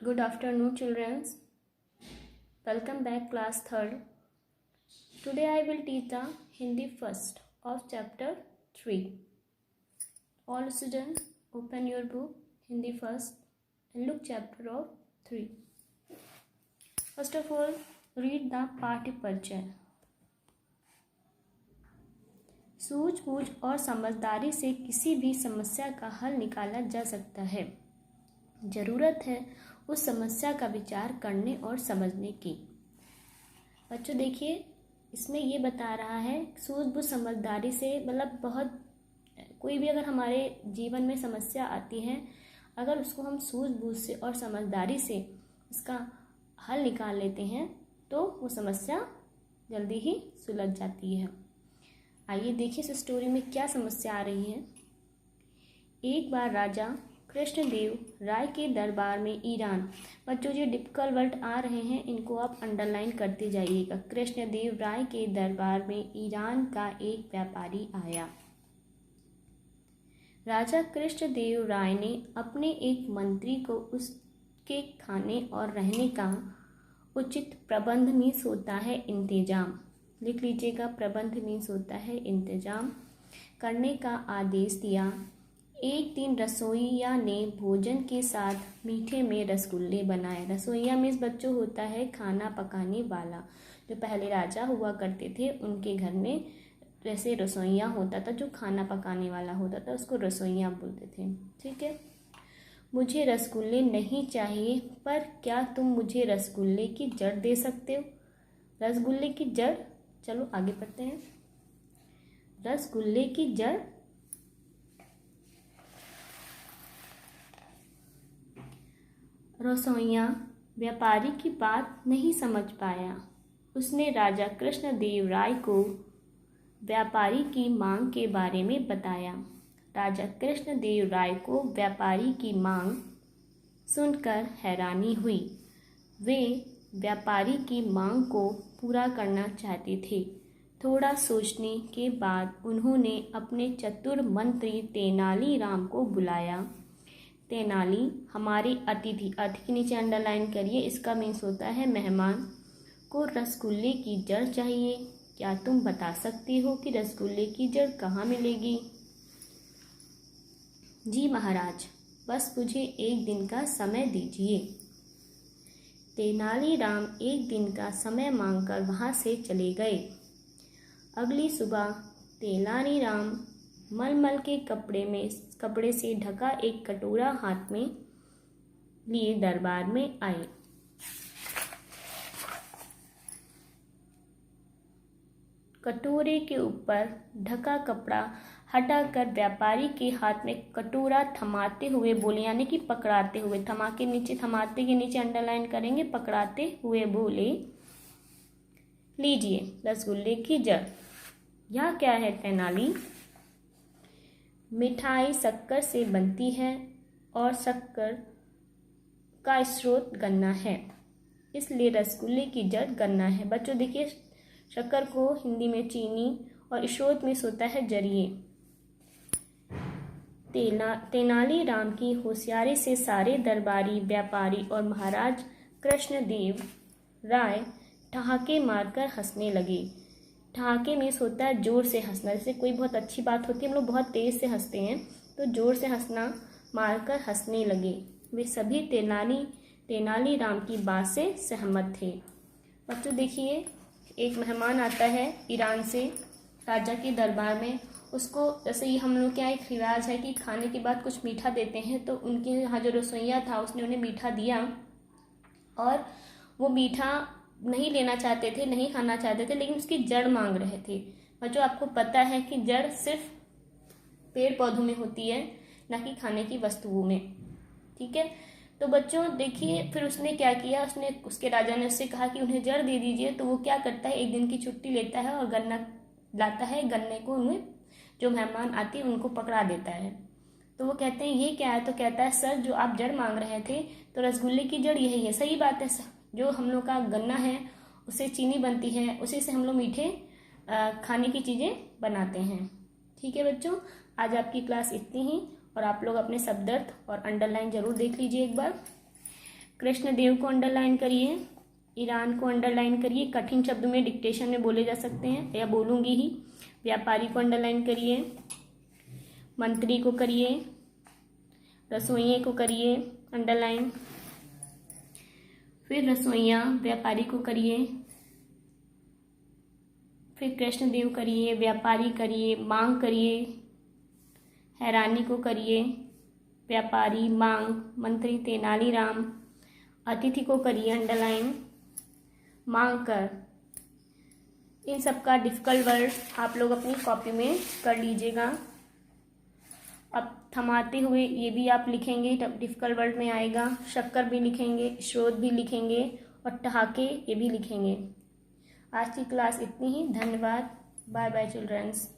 Good afternoon, children. Welcome back, class 3rd. Today I will teach the Hindi first of chapter 3. All students, open your book Hindi first and look chapter of 3. First of all, read the पाठ्य परिचय. सूझबूझ और समझदारी से किसी भी समस्या का हल निकाला जा सकता है. ज़रूरत है उस समस्या का विचार करने और समझने की. बच्चों देखिए, इसमें ये बता रहा है सूझबूझ समझदारी से, मतलब बहुत कोई भी अगर हमारे जीवन में समस्या आती है, अगर उसको हम सूझबूझ से और समझदारी से इसका हल निकाल लेते हैं तो वो समस्या जल्दी ही सुलझ जाती है. आइए देखिए इस स्टोरी में क्या समस्या आ रही है. एक बार राजा कृष्णदेव राय के दरबार में ईरान. बच्चों जो डिफिकल्ट वर्ड आ रहे हैं इनको आप अंडरलाइन करते जाइएगा. कृष्णदेव राय के दरबार में ईरान का एक व्यापारी आया. राजा कृष्णदेव राय ने अपने एक मंत्री को उसके खाने और रहने का उचित प्रबंध मीन्स होता है इंतजाम, लिख लीजिएगा, प्रबंध मीन्स होता है इंतजाम करने का आदेश दिया. एक दिन रसोइया ने भोजन के साथ मीठे में रसगुल्ले बनाए. रसोइया मीन्स बच्चों होता है खाना पकाने वाला. जो पहले राजा हुआ करते थे उनके घर में जैसे रसोइया होता था, जो खाना पकाने वाला होता था उसको रसोइया बोलते थे. ठीक है. मुझे रसगुल्ले नहीं चाहिए, पर क्या तुम मुझे रसगुल्ले की जड़ दे सकते हो? रसगुल्ले की जड़, चलो आगे पढ़ते हैं. रसगुल्ले की जड़. रसोइया व्यापारी की बात नहीं समझ पाया. उसने राजा कृष्णदेव राय को व्यापारी की मांग के बारे में बताया. राजा कृष्णदेव राय को व्यापारी की मांग सुनकर हैरानी हुई. वे व्यापारी की मांग को पूरा करना चाहते थे. थोड़ा सोचने के बाद उन्होंने अपने चतुर मंत्री तेनालीराम को बुलाया. तेनाली हमारे अतिथि, अतिथि के नीचे अंडरलाइन करिए, इसका मीन्स होता है मेहमान, को रसगुल्ले की जड़ चाहिए. क्या तुम बता सकते हो कि रसगुल्ले की जड़ कहाँ मिलेगी? जी महाराज, बस मुझे एक दिन का समय दीजिए. तेनालीराम एक दिन का समय मांगकर वहाँ से चले गए. अगली सुबह तेनालीराम मलमल के कपड़े से ढका एक कटोरा हाथ में लिए दरबार में आए. कटोरे के ऊपर ढका कपड़ा हटाकर व्यापारी के हाथ में कटोरा थमाते हुए बोले, यानी कि पकड़ाते हुए, थमाते के नीचे अंडरलाइन करेंगे, पकड़ाते हुए बोले, लीजिए रसगुल्ले की जड़. यह क्या है तेनाली? मिठाई शक्कर से बनती है और शक्कर का स्रोत गन्ना है, इसलिए रसगुल्ले की जड़ गन्ना है. बच्चों देखिए, शक्कर को हिंदी में चीनी और स्रोत में होता है जरिए. तेनालीराम की होशियारी से सारे दरबारी, व्यापारी और महाराज कृष्णदेव राय ठहाके मारकर हंसने लगे. ठहाके में होता है जोर से हंसना. जैसे कोई बहुत अच्छी बात होती है, हम लोग बहुत तेज से हंसते हैं, तो जोर से हंसना, मारकर हंसने लगे. वे सभी तेनालीराम की बात से सहमत थे. बच्चों देखिए, एक मेहमान आता है ईरान से राजा के दरबार में. उसको जैसे ही हम लोग क्या एक रिवाज है कि खाने के बाद कुछ मीठा देते हैं, तो उनके यहाँ जो रसोइया था उसने उन्हें मीठा दिया और वो मीठा नहीं लेना चाहते थे, नहीं खाना चाहते थे, लेकिन उसकी जड़ मांग रहे थे. बच्चों आपको पता है कि जड़ सिर्फ पेड़ पौधों में होती है, ना कि खाने की वस्तुओं में. ठीक है. तो बच्चों देखिए, फिर उसने क्या किया, उसके राजा ने उससे कहा कि उन्हें जड़ दे दीजिए. तो वो क्या करता है, एक दिन की छुट्टी लेता है और गन्ना लाता है. गन्ने को उन्हें जो मेहमान आते हैं उनको पकड़ा देता है. तो वो कहते हैं ये क्या है? तो कहता है सर, जो आप जड़ मांग रहे थे तो रसगुल्ले की जड़ यही है. सही बात है सर, जो हम लोग का गन्ना है उससे चीनी बनती है, उसी से हम लोग मीठे खाने की चीज़ें बनाते हैं. ठीक है बच्चों, आज आपकी क्लास इतनी ही, और आप लोग अपने शब्दार्थ और अंडरलाइन जरूर देख लीजिए एक बार. कृष्णदेव को अंडरलाइन करिए, ईरान को अंडरलाइन करिए, कठिन शब्द में डिक्टेशन में बोले जा सकते हैं या बोलूँगी ही। व्यापारी को अंडरलाइन करिए, मंत्री को करिए, रसोइये को करिए अंडरलाइन, फिर रसोइया व्यापारी को करिए, फिर कृष्णदेव करिए, व्यापारी करिए, मांग करिए, हैरानी को करिए, व्यापारी, मांग, मंत्री तेनालीराम, अतिथि को करिए अंडरलाइन, मांग कर। इन सब का डिफ़िकल्ट वर्ड आप लोग अपनी कॉपी में कर लीजिएगा। अब थमाते हुए ये भी आप लिखेंगे, डिफ़िकल्ट वर्ड में आएगा। शक्कर भी लिखेंगे, स्रोत भी लिखेंगे और ठहाके ये भी लिखेंगे। आज की क्लास इतनी ही। धन्यवाद। Bye bye children's.